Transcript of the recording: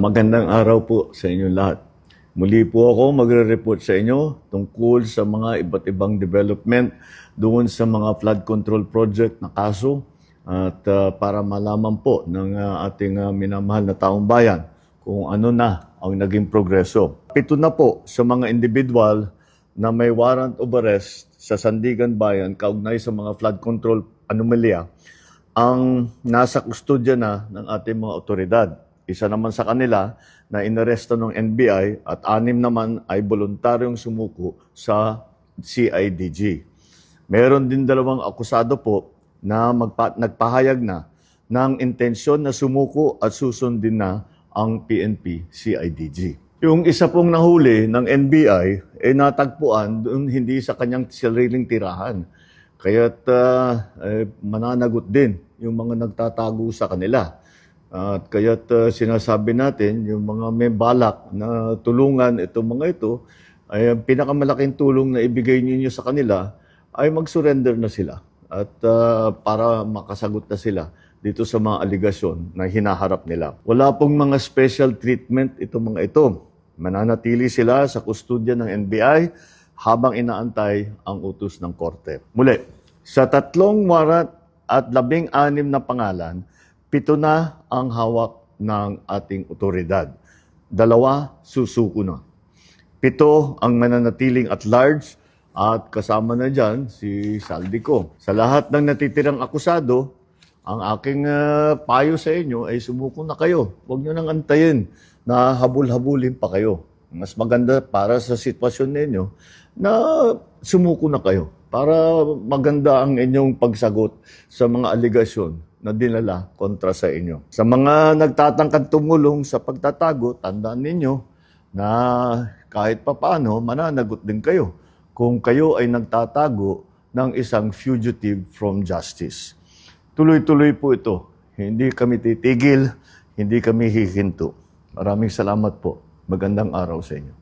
Magandang araw po sa inyo lahat. Muli po ako magre-report sa inyo tungkol sa mga iba't ibang development doon sa mga flood control project na kaso at para malaman po ng ating minamahal na taong bayan kung ano na ang naging progreso. 7 na po sa mga individual na may warrant of arrest sa Sandigan Bayan kaugnay sa mga flood control anomalya ang nasa kustodya na ng ating mga otoridad. Isa naman sa kanila na inaresto ng NBI at 6 naman ay voluntaryong sumuko sa CIDG. Meron din 2 akusado po na nagpahayag na ng intensyon na sumuko at susundin na ang PNP CIDG. Yung isa pong nahuli ng NBI ay natagpuan doon hindi sa kanyang sariling tirahan. Kaya't mananagot din yung mga nagtatago sa kanila. At kaya't sinasabi natin, yung mga may balak na tulungan itong mga ito, ay ang pinakamalaking tulong na ibigay ninyo sa kanila ay mag-surrender na sila. At para makasagot na sila dito sa mga aligasyon na hinaharap nila. Wala pong mga special treatment itong mga ito. Mananatili sila sa kustodya ng NBI habang inaantay ang utos ng korte. Muli, sa 3 warrant at 16 na pangalan, 7 na ang hawak ng ating otoridad. 2 susuko na. 7 ang mananatiling at large at kasama na dyan si Saldico. Sa lahat ng natitirang akusado, ang aking payo sa inyo ay sumuko na kayo. Huwag nyo nang antayin na habul-habulin pa kayo. Mas maganda para sa sitwasyon ninyo na sumuko na kayo para maganda ang inyong pagsagot sa mga aligasyon na dinala kontra sa inyo. Sa mga nagtatangkang tumulong sa pagtatago, tandaan ninyo na kahit papaano, mananagot din kayo kung kayo ay nagtatago ng isang fugitive from justice. Tuloy-tuloy po ito. Hindi kami titigil, hindi kami hihinto. Maraming salamat po. Magandang araw sa inyo.